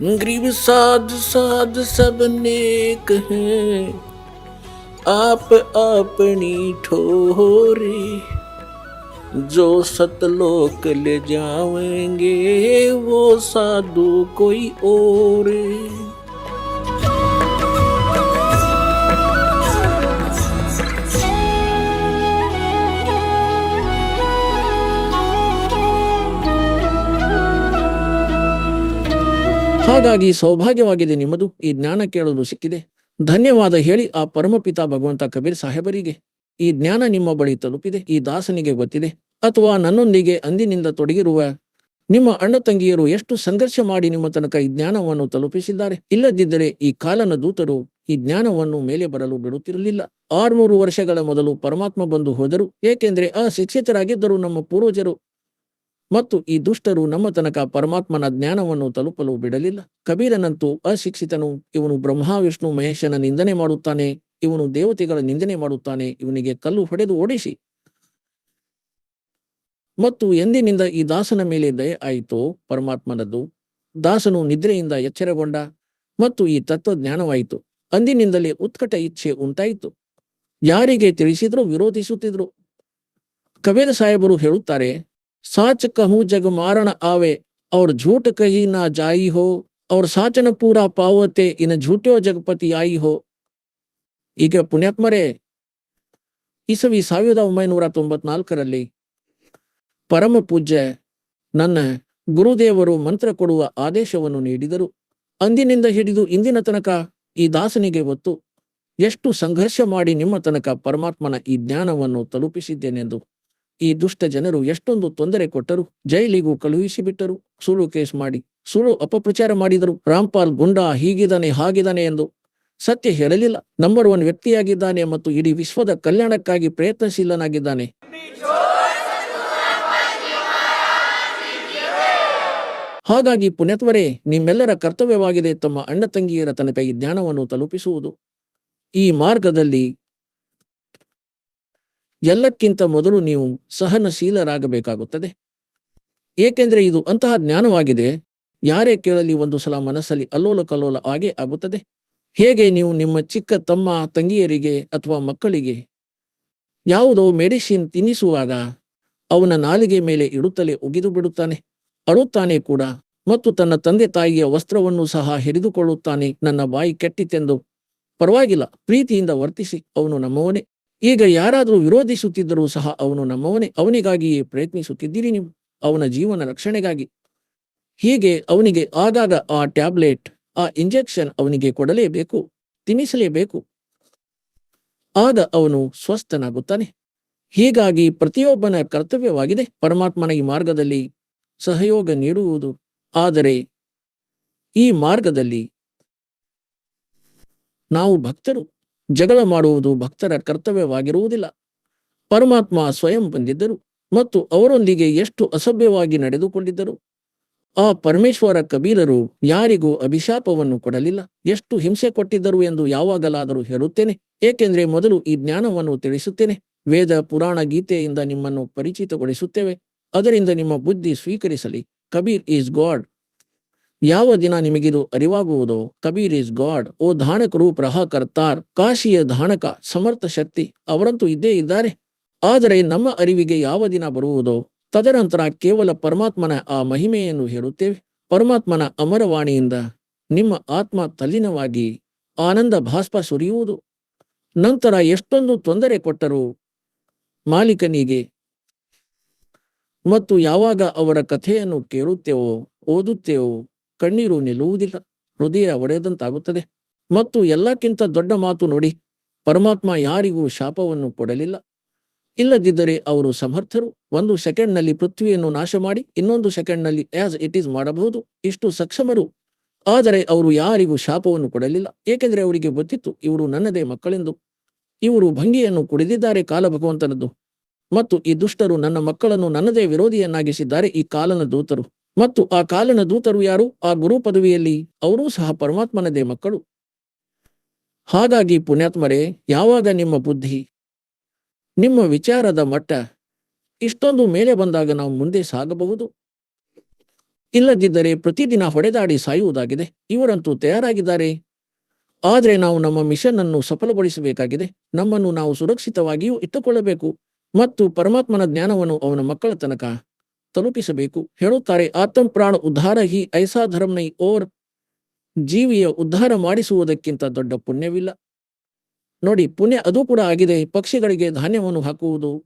गरीब साध साध सब नेक हैं, आप अपनी ठोरी। जो सतलोक ले जाएंगे वो साधु कोई और। ಹಾಗಾಗಿ ಸೌಭಾಗ್ಯವಾಗಿದೆ ನಿಮ್ಮದು, ಈ ಜ್ಞಾನ ಕೇಳಲು ಸಿಕ್ಕಿದೆ. ಧನ್ಯವಾದ ಹೇಳಿ ಆ ಪರಮಪಿತ ಭಗವಂತ ಕಬೀರ್ ಸಾಹೇಬರಿಗೆ. ಈ ಜ್ಞಾನ ನಿಮ್ಮ ಬಳಿ ತಲುಪಿದೆ, ಈ ದಾಸನಿಗೆ ಗೊತ್ತಿದೆ. ಅಥವಾ ನನ್ನೊಂದಿಗೆ ಅಂದಿನಿಂದ ತೊಡಗಿರುವ ನಿಮ್ಮ ಅಣ್ಣ ತಂಗಿಯರು ಎಷ್ಟು ಸಂಘರ್ಷ ಮಾಡಿ ನಿಮ್ಮ ತನಕ ಈ ಜ್ಞಾನವನ್ನು ತಲುಪಿಸಿದ್ದಾರೆ. ಇಲ್ಲದಿದ್ದರೆ ಈ ಕಾಲನ ದೂತರು ಈ ಜ್ಞಾನವನ್ನು ಮೇಲೆ ಬರಲು ಬಿಡುತ್ತಿರಲಿಲ್ಲ. 600 ವರ್ಷಗಳ ಮೊದಲು ಪರಮಾತ್ಮ ಬಂದು ಹೋದರು. ಏಕೆಂದ್ರೆ ಅಶಿಕ್ಷಿತರಾಗಿದ್ದರು ನಮ್ಮ ಪೂರ್ವಜರು ಮತ್ತು ಈ ದುಷ್ಟರು ನಮ್ಮ ತನಕ ಪರಮಾತ್ಮನ ಜ್ಞಾನವನ್ನು ತಲುಪಲು ಬಿಡಲಿಲ್ಲ. ಕಬೀರನಂತೂ ಅಶಿಕ್ಷಿತನು. ಇವನು ಬ್ರಹ್ಮ ವಿಷ್ಣು ಮಹೇಶನ ನಿಂದನೆ ಮಾಡುತ್ತಾನೆ, ಇವನು ದೇವತೆಗಳ ನಿಂದನೆ ಮಾಡುತ್ತಾನೆ, ಇವನಿಗೆ ಕಲ್ಲು ಹೊಡೆದು ಓಡಿಸಿ. ಮತ್ತು ಎಂದಿನಿಂದ ಈ ದಾಸನ ಮೇಲೆ ದಯೆ ಆಯಿತೋ ಪರಮಾತ್ಮನದ್ದು, ದಾಸನು ನಿದ್ರೆಯಿಂದ ಎಚ್ಚರಗೊಂಡ ಮತ್ತು ಈ ತತ್ವಜ್ಞಾನವಾಯಿತು. ಅಂದಿನಿಂದಲೇ ಉತ್ಕಟ ಇಚ್ಛೆ ಉಂಟಾಯಿತು. ಯಾರಿಗೆ ತಿಳಿಸಿದ್ರು ವಿರೋಧಿಸುತ್ತಿದ್ರು. ಕಬೀರ ಸಾಹೇಬರು ಹೇಳುತ್ತಾರೆ, साच कहूं जग मारण आवे और झूठ कही ना जाई हो और साचन पूरा पावते इन झूठ्यो जगपति आई हो. ಈಗ ಪುಣ್ಯಾತ್ಮರೇ, ಇಸವಿ 1994ರಲ್ಲಿ ಪರಮ ಪೂಜ್ಯ ನನ್ನ ಗುರುದೇವರು ಮಂತ್ರ ಕೊಡುವ ಆದೇಶವನ್ನು ನೀಡಿದರು. ಅಂದಿನಿಂದ ಹಿಡಿದು ಇಂದಿನ ತನಕ ಈ ದಾಸನಿಗೆ ಗೊತ್ತು ಎಷ್ಟು ಸಂಘರ್ಷ ಮಾಡಿ ನಿಮ್ಮ ತನಕ ಪರಮಾತ್ಮನ ಈ ಜ್ಞಾನವನ್ನು ತಲುಪಿಸಿದ್ದೇನೆಂದು. ಈ ದುಷ್ಟ ಜನರು ಎಷ್ಟೊಂದು ತೊಂದರೆ ಕೊಟ್ಟರು, ಜೈಲಿಗೂ ಕಳುಹಿಸಿಬಿಟ್ಟರು, ಸುಳ್ಳು ಕೇಸ್ ಮಾಡಿ ಸುಳ್ಳು ಅಪಪ್ರಚಾರ ಮಾಡಿದರು. ರಾಮ್ಪಾಲ್ ಗುಂಡಾ ಹೀಗಿದ್ದಾನೆ ಹಾಗಿದ್ದಾನೆ ಎಂದು ಸತ್ಯ ಹೇಳಲಿಲ್ಲ. ನಂಬರ್ 1 ವ್ಯಕ್ತಿಯಾಗಿದ್ದಾನೆ ಮತ್ತು ಇಡೀ ವಿಶ್ವದ ಕಲ್ಯಾಣಕ್ಕಾಗಿ ಪ್ರಯತ್ನಶೀಲನಾಗಿದ್ದಾನೆ. ಹಾಗಾಗಿ ಪುಣ್ಯತ್ವರೇ, ನಿಮ್ಮೆಲ್ಲರ ಕರ್ತವ್ಯವಾಗಿದೆ ತಮ್ಮ ಅಣ್ಣ ತಂಗಿಯರ ತನಕ ಈ ಜ್ಞಾನವನ್ನು ತಲುಪಿಸುವುದು. ಈ ಮಾರ್ಗದಲ್ಲಿ ಎಲ್ಲಕ್ಕಿಂತ ಮೊದಲು ನೀವು ಸಹನಶೀಲರಾಗಬೇಕಾಗುತ್ತದೆ. ಏಕೆಂದರೆ ಇದು ಅಂತಹ ಜ್ಞಾನವಾಗಿದೆ, ಯಾರೇ ಕೇಳಲಿ ಒಂದು ಸಲ ಮನಸ್ಸಲ್ಲಿ ಅಲ್ಲೋಲ ಕಲ್ಲೋಲ ಆಗೇ ಆಗುತ್ತದೆ. ಹೇಗೆ ನೀವು ನಿಮ್ಮ ಚಿಕ್ಕ ತಮ್ಮ ತಂಗಿಯರಿಗೆ ಅಥವಾ ಮಕ್ಕಳಿಗೆ ಯಾವುದೋ ಮೆಡಿಸಿನ್ ತಿನ್ನಿಸುವಾಗ ಅವನ ನಾಲಿಗೆ ಮೇಲೆ ಇಡುತ್ತಲೇ ಉಗಿದು ಬಿಡುತ್ತಾನೆ, ಅಳುತ್ತಾನೆ ಕೂಡ, ಮತ್ತು ತನ್ನ ತಂದೆ ತಾಯಿಯ ವಸ್ತ್ರವನ್ನು ಸಹ ಹಿಡಿದುಕೊಳ್ಳುತ್ತಾನೆ. ನನ್ನ ಬಾಯಿ ಕೆಟ್ಟಿತೆಂದು ಪರವಾಗಿಲ್ಲ, ಪ್ರೀತಿಯಿಂದ ವರ್ತಿಸಿ, ಅವನು ನಮ್ಮವನೇ. ಈಗ ಯಾರಾದರೂ ವಿರೋಧಿಸುತ್ತಿದ್ದರೂ ಸಹ ಅವನು ನಮ್ಮವನೇ, ಅವನಿಗಾಗಿಯೇ ಪ್ರಯತ್ನಿಸುತ್ತಿದ್ದೀರಿ ನೀವು, ಅವನ ಜೀವನ ರಕ್ಷಣೆಗಾಗಿ. ಹೀಗೆ ಅವನಿಗೆ ಆಗಾಗ ಆ ಟ್ಯಾಬ್ಲೆಟ್, ಆ ಇಂಜೆಕ್ಷನ್ ಅವನಿಗೆ ಕೊಡಲೇಬೇಕು, ತಿನ್ನಿಸಲೇಬೇಕು. ಆಗ ಅವನು ಸ್ವಸ್ಥನಾಗುತ್ತಾನೆ. ಹೀಗಾಗಿ ಪ್ರತಿಯೊಬ್ಬನ ಕರ್ತವ್ಯವಾಗಿದೆ ಪರಮಾತ್ಮನ ಈ ಮಾರ್ಗದಲ್ಲಿ ಸಹಯೋಗ ನೀಡುವುದು. ಆದರೆ ಈ ಮಾರ್ಗದಲ್ಲಿ ನಾವು ಭಕ್ತರು, ಜಗಳ ಮಾಡುವುದು ಭಕ್ತರ ಕರ್ತವ್ಯವಾಗಿರುವುದಿಲ್ಲ. ಪರಮಾತ್ಮ ಸ್ವಯಂ ಬಂದಿದ್ದರು ಮತ್ತು ಅವರೊಂದಿಗೆ ಎಷ್ಟು ಅಸಭ್ಯವಾಗಿ ನಡೆದುಕೊಂಡಿದ್ದರು. ಆ ಪರಮೇಶ್ವರ ಕಬೀರರು ಯಾರಿಗೂ ಅಭಿಶಾಪವನ್ನು ಕೊಡಲಿಲ್ಲ. ಎಷ್ಟು ಹಿಂಸೆ ಕೊಟ್ಟಿದ್ದರು ಎಂದು ಯಾವಾಗಲಾದರೂ ಹೇಳುತ್ತೇನೆ, ಏಕೆಂದ್ರೆ ಮೊದಲು ಈ ಜ್ಞಾನವನ್ನು ತಿಳಿಸುತ್ತೇನೆ. ವೇದ ಪುರಾಣ ಗೀತೆಯಿಂದ ನಿಮ್ಮನ್ನು ಪರಿಚಿತಗೊಳಿಸುತ್ತೇವೆ, ಅದರಿಂದ ನಿಮ್ಮ ಬುದ್ಧಿ ಸ್ವೀಕರಿಸಲಿ. Kabir is god. ಯಾವ ದಿನ ನಿಮಗಿದು ಅರಿವಾಗುವುದೋ, ಕಬೀರ್ ಈಸ್ ಗಾಡ್. ಓ ಧಾಣಕರು ಪ್ರಹ ಕರ್ತಾರ್, ಕಾಶಿಯ ಧಾಣಕ ಸಮರ್ಥ ಶಕ್ತಿ ಅವರಂತೂ ಇದ್ದೇ ಇದ್ದಾರೆ. ಆದರೆ ನಮ್ಮ ಅರಿವಿಗೆ ಯಾವ ದಿನ ಬರುವುದೋ ತದನಂತರ ಕೇವಲ ಪರಮಾತ್ಮನ ಆ ಮಹಿಮೆಯನ್ನು ಹೇಳುತ್ತೇವೆ. ಪರಮಾತ್ಮನ ಅಮರವಾಣಿಯಿಂದ ನಿಮ್ಮ ಆತ್ಮ ತಲ್ಲಿನವಾಗಿ ಆನಂದ ಭಾಸ್ಪ ಸುರಿಯುವುದು. ನಂತರ ಎಷ್ಟೊಂದು ತೊಂದರೆ ಕೊಟ್ಟರು ಮಾಲೀಕನಿಗೆ, ಮತ್ತು ಯಾವಾಗ ಅವರ ಕಥೆಯನ್ನು ಕೇಳುತ್ತೇವೋ ಓದುತ್ತೇವೋ ಕಣ್ಣೀರು ನಿಲ್ಲುವುದಿಲ್ಲ, ಹೃದಯ ಒಡೆದಂತಾಗುತ್ತದೆ. ಮತ್ತು ಎಲ್ಲಕ್ಕಿಂತ ದೊಡ್ಡ ಮಾತು ನೋಡಿ, ಪರಮಾತ್ಮ ಯಾರಿಗೂ ಶಾಪವನ್ನು ಕೊಡಲಿಲ್ಲ. ಇಲ್ಲದಿದ್ದರೆ ಅವರು ಸಮರ್ಥರು. 1 ಸೆಕೆಂಡ್ನಲ್ಲಿ ಪೃಥ್ವಿಯನ್ನು ನಾಶ ಮಾಡಿ ಇನ್ನೊಂದು ಸೆಕೆಂಡ್ನಲ್ಲಿ ಆಸ್ ಇಟ್ ಈಸ್ ಮಾಡಬಹುದು, ಇಷ್ಟು ಸಕ್ಷಮರು. ಆದರೆ ಅವರು ಯಾರಿಗೂ ಶಾಪವನ್ನು ಕೊಡಲಿಲ್ಲ, ಏಕೆಂದರೆ ಅವರಿಗೆ ಗೊತ್ತಿತ್ತು ಇವರು ನನ್ನದೇ ಮಕ್ಕಳೆಂದು. ಇವರು ಭಂಗಿಯನ್ನು ಕುಡಿದಿದ್ದಾರೆ ಕಾಲ ಭಗವಂತನದ್ದು, ಮತ್ತು ಈ ದುಷ್ಟರು ನನ್ನ ಮಕ್ಕಳನ್ನು ನನ್ನದೇ ವಿರೋಧಿಯನ್ನಾಗಿಸಿದ್ದಾರೆ, ಈ ಕಾಲನ ದೂತರು. ಮತ್ತು ಆ ಕಾಲನ ದೂತರು ಯಾರು? ಆ ಗುರು ಪದವಿಯಲ್ಲಿ ಅವರೂ ಸಹ ಪರಮಾತ್ಮನದೇ ಮಕ್ಕಳು. ಹಾಗಾಗಿ ಪುಣ್ಯಾತ್ಮರೇ, ಯಾವಾಗ ನಿಮ್ಮ ಬುದ್ಧಿ, ನಿಮ್ಮ ವಿಚಾರದ ಮಟ್ಟ ಇಷ್ಟೊಂದು ಮೇಲೆ ಬಂದಾಗ ನಾವು ಮುಂದೆ ಸಾಗಬಹುದು. ಇಲ್ಲದಿದ್ದರೆ ಪ್ರತಿದಿನ ಹೊಡೆದಾಡಿ ಸಾಯುವುದಾಗಿದೆ. ಇವರಂತೂ ತಯಾರಾಗಿದ್ದಾರೆ. ಆದರೆ ನಾವು ನಮ್ಮ ಮಿಷನ್ ಅನ್ನು ಸಫಲಗೊಳಿಸಬೇಕಾಗಿದೆ. ನಮ್ಮನ್ನು ನಾವು ಸುರಕ್ಷಿತವಾಗಿಯೂ ಇಟ್ಟುಕೊಳ್ಳಬೇಕು ಮತ್ತು ಪರಮಾತ್ಮನ ಜ್ಞಾನವನ್ನು ಅವನ ಮಕ್ಕಳ ತನಕ ತಲುಪಿಸಬೇಕು. ಹೇಳುತ್ತಾರೆ, ಆತಂ ಪ್ರಾಣ ಉದ್ಧಾರ ಹಿ ಐಸಾ ಧರ್ಮ ನೈ ಓರ್. ಜೀವಿಯ ಉದ್ಧಾರ ಮಾಡಿಸುವುದಕ್ಕಿಂತ ದೊಡ್ಡ ಪುಣ್ಯವಿಲ್ಲ. ನೋಡಿ, ಪುಣ್ಯ ಅದು ಕೂಡ ಆಗಿದೆ. ಪಕ್ಷಿಗಳಿಗೆ ಧಾನ್ಯವನ್ನು ಹಾಕುವುದು,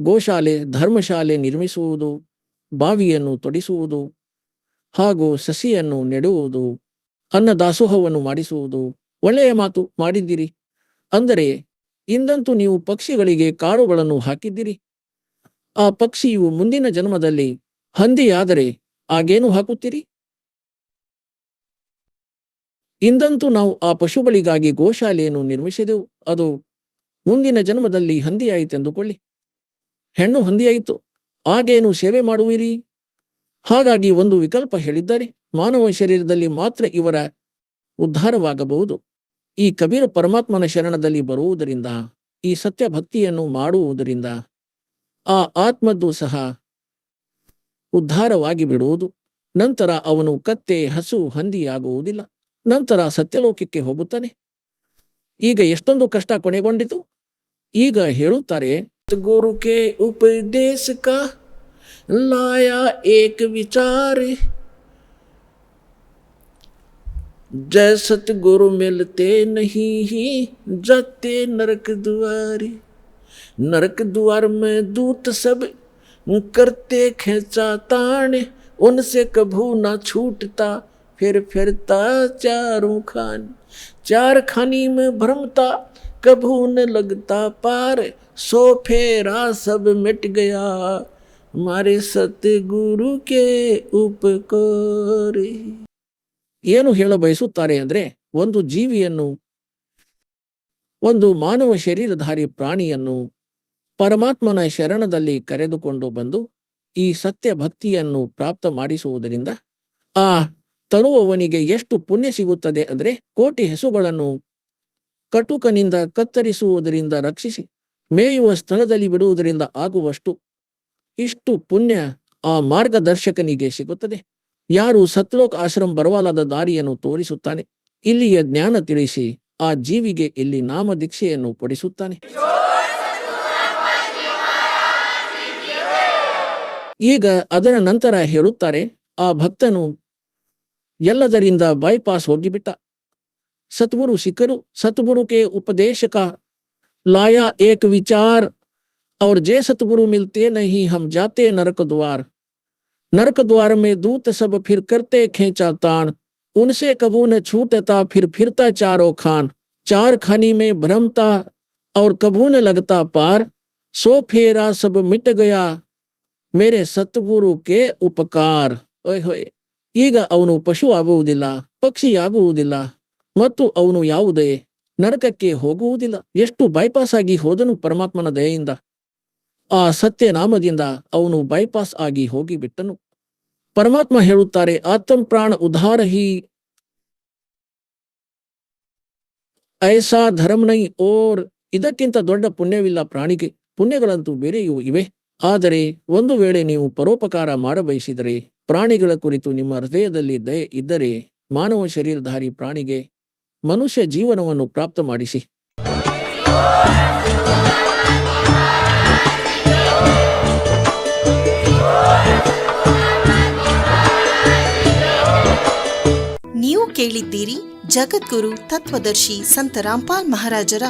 ಗೋಶಾಲೆ ಧರ್ಮಶಾಲೆ ನಿರ್ಮಿಸುವುದು, ಬಾವಿಯನ್ನು ತೊಡಿಸುವುದು, ಹಾಗೂ ಸಸಿಯನ್ನು ನೆಡುವುದು, ಅನ್ನದಾಸೋಹವನ್ನು ಮಾಡಿಸುವುದು. ಒಳ್ಳೆಯ ಮಾತು ಮಾಡಿದ್ದೀರಿ. ಅಂದರೆ ಇಂದಂತೂ ನೀವು ಪಕ್ಷಿಗಳಿಗೆ ಕಾಳುಗಳನ್ನು ಹಾಕಿದ್ದೀರಿ. ಆ ಪಕ್ಷಿಯು ಮುಂದಿನ ಜನ್ಮದಲ್ಲಿ ಹಂದಿಯಾದರೆ ಆಗೇನು ಹಾಕುತ್ತೀರಿ? ಇಂದಂತೂ ನಾವು ಆ ಪಶುಗಳಿಗಾಗಿ ಗೋಶಾಲೆಯನ್ನು ನಿರ್ಮಿಸಿದೆವು. ಅದು ಮುಂದಿನ ಜನ್ಮದಲ್ಲಿ ಹಂದಿಯಾಯಿತೆಂದುಕೊಳ್ಳಿ, ಹೆಣ್ಣು ಹಂದಿಯಾಯಿತು, ಆಗೇನು ಸೇವೆ ಮಾಡುವಿರಿ? ಹಾಗಾಗಿ ಒಂದು ವಿಕಲ್ಪ ಹೇಳಿದ್ದಾರೆ. ಮಾನವ ಶರೀರದಲ್ಲಿ ಮಾತ್ರ ಇವರ ಉದ್ಧಾರವಾಗಬಹುದು. ಈ ಕಬೀರ ಪರಮಾತ್ಮನ ಶರಣದಲ್ಲಿ ಬರುವುದರಿಂದ, ಈ ಸತ್ಯ ಭಕ್ತಿಯನ್ನು ಮಾಡುವುದರಿಂದ ಆ ಆತ್ಮದ್ದು ಸಹ ಉದ್ಧಾರವಾಗಿ ಬಿಡುವುದು. ನಂತರ ಅವನು ಕತ್ತೆ, ಹಸು, ಹಂದಿಯಾಗುವುದಿಲ್ಲ. ನಂತರ ಸತ್ಯಲೋಕಕ್ಕೆ ಹೋಗುತ್ತಾನೆ. ಈಗ ಎಷ್ಟೊಂದು ಕಷ್ಟ ಕೊನೆಗೊಂಡಿತು. ಈಗ ಹೇಳುತ್ತಾರೆ, ಗುರು ಕೆ ಉಪದೇಶ ಕಾ ಲಾಯಾ ಏಕ ವಿಚಾರ, जय सतगुरु मिलते नहीं ही जाते नरक द्वारे। नरक द्वार में दूत सब करते खेचा ताण, उनसे कभू ना छूटता फिर फिरता चारों खान। चार खानी में भ्रमता कभू न लगता पार, सो फेरा सब मिट गया हमारे सतगुरु के उपकार। ಏನು ಹೇಳ ಬಯಸುತ್ತಾರೆ ಅಂದರೆ, ಒಂದು ಜೀವಿಯನ್ನು, ಒಂದು ಮಾನವ ಶರೀರಧಾರಿ ಪ್ರಾಣಿಯನ್ನು ಪರಮಾತ್ಮನ ಶರಣದಲ್ಲಿ ಕರೆದುಕೊಂಡು ಬಂದು ಈ ಸತ್ಯ ಭಕ್ತಿಯನ್ನು ಪ್ರಾಪ್ತ ಮಾಡಿಸುವುದರಿಂದ ಆ ತರುವವನಿಗೆ ಎಷ್ಟು ಪುಣ್ಯ ಸಿಗುತ್ತದೆ ಅಂದರೆ, ಕೋಟಿ ಹಸುಗಳನ್ನು ಕಟುಕನಿಂದ ಕತ್ತರಿಸುವುದರಿಂದ ರಕ್ಷಿಸಿ ಮೇಯುವ ಸ್ಥಳದಲ್ಲಿ ಬಿಡುವುದರಿಂದ ಆಗುವಷ್ಟು ಇಷ್ಟು ಪುಣ್ಯ ಆ ಮಾರ್ಗದರ್ಶಕನಿಗೆ ಸಿಗುತ್ತದೆ. ಯಾರು ಸತ್ಲೋಕ ಆಶ್ರಮ ಬರವಾಲಾದ ದಾರಿಯನ್ನು ತೋರಿಸುತ್ತಾನೆ, ಇಲ್ಲಿಯ ಜ್ಞಾನ ತಿಳಿಸಿ ಆ ಜೀವಿಗೆ ಇಲ್ಲಿ ನಾಮ ದೀಕ್ಷೆಯನ್ನು ಕೊಡಿಸುತ್ತಾನೆ. ಈಗ ಅದರ ನಂತರ ಹೇಳುತ್ತಾರೆ, ಆ ಭಕ್ತನು ಎಲ್ಲದರಿಂದ ಬೈಪಾಸ್ ಹೋಗಿಬಿಟ್ಟ. ಸದ್ಗುರು ಸಿಕ್ಕರು. सतगुरु के उपदेश का लाया एक विचार, और जे सतगुरु मिलते नहीं हम जाते नरक द्वार। नरक द्वार में दूत सब फिर करते खेचा तान, उनसे कबू न छूटता फिर फिरता चारों खान। चार खानी में भ्रमता और कबू न लगता पार, सो फेरा सब मिट गया मेरे सतगुरु के उपकार। ಓಯ್ ಹೋಯ್, ಈಗ ಅವನು ಪಶು ಆಗುವುದಿಲ್ಲ, ಪಕ್ಷಿಯಾಗುವುದಿಲ್ಲ, ಮತ್ತು ಅವನು ಯಾವುದೇ ನರಕಕ್ಕೆ ಹೋಗುವುದಿಲ್ಲ. ಎಷ್ಟು ಬೈಪಾಸ್ ಆಗಿ ಹೋದನು ಪರಮಾತ್ಮನ ದಯೆಯಿಂದ. ಆ ಸತ್ಯ ನಾಮದಿಂದ ಅವನು ಬೈಪಾಸ್ ಆಗಿ ಹೋಗಿಬಿಟ್ಟನು. ಪರಮಾತ್ಮ ಹೇಳುತ್ತಾರೆ, ಆತಂ ಪ್ರಾಣ ಉದ್ಧಾರ ಹಿ ಐಸಾ ಧರ್ಮ ನೈ ಓರ್. ಇದಕ್ಕಿಂತ ದೊಡ್ಡ ಪುಣ್ಯವಿಲ್ಲ ಪ್ರಾಣಿಗೆ. ಪುಣ್ಯಗಳಂತೂ ಬೇರೆಯೂ ಇವೆ. ಆದರೆ ಒಂದು ವೇಳೆ ನೀವು ಪರೋಪಕಾರ ಮಾಡಬಯಸಿದರೆ, ಪ್ರಾಣಿಗಳ ಕುರಿತು ನಿಮ್ಮ ಹೃದಯದಲ್ಲಿ ದಯೆ ಇದ್ದರೆ, ಮಾನವ ಶರೀರಧಾರಿ ಪ್ರಾಣಿಗೆ ಮನುಷ್ಯ ಜೀವನವನ್ನು ಪ್ರಾಪ್ತ ಮಾಡಿಸಿ. ನೀವು ಕೇಳಿದ್ದೀರಿ ಜಗದ್ಗುರು ತತ್ವದರ್ಶಿ ಸಂತ ರಾಮ್ಪಾಲ್ ಮಹಾರಾಜರ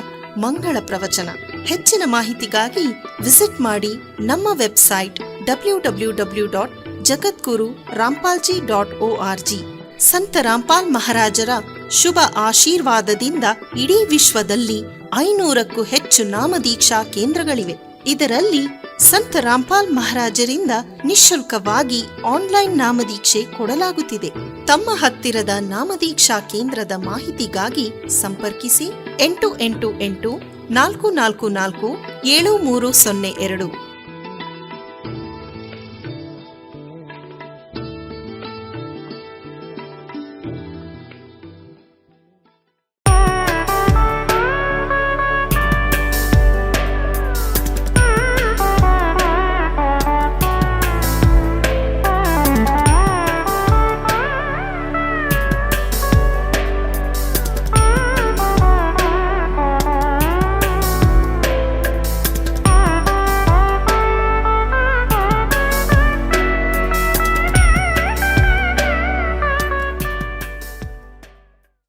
ಮಂಗಳ ಪ್ರವಚನ. ಹೆಚ್ಚಿನ ಮಾಹಿತಿಗಾಗಿ ವಿಸಿಟ್ ಮಾಡಿ ನಮ್ಮ ವೆಬ್ಸೈಟ್ www.jagadguru-rampalji.org. ಸಂತ ರಾಮ್ಪಾಲ್ ಮಹಾರಾಜರ ಶುಭ ಆಶೀರ್ವಾದದಿಂದ ಇಡೀ ವಿಶ್ವದಲ್ಲಿ 500ಕ್ಕೂ ಹೆಚ್ಚು ನಾಮದೀಕ್ಷಾ ಕೇಂದ್ರಗಳಿವೆ. ಇದರಲ್ಲಿ ಸಂತ ರಾಮ್ಪಾಲ್ ಮಹಾರಾಜರಿಂದ ನಿಶುಲ್ಕವಾಗಿ ಆನ್ಲೈನ್ ನಾಮದೀಕ್ಷೆ ಕೊಡಲಾಗುತ್ತಿದೆ. ತಮ್ಮ ಹತ್ತಿರದ ನಾಮದೀಕ್ಷಾ ಕೇಂದ್ರದ ಮಾಹಿತಿಗಾಗಿ ಸಂಪರ್ಕಿಸಿ 888 444 7302.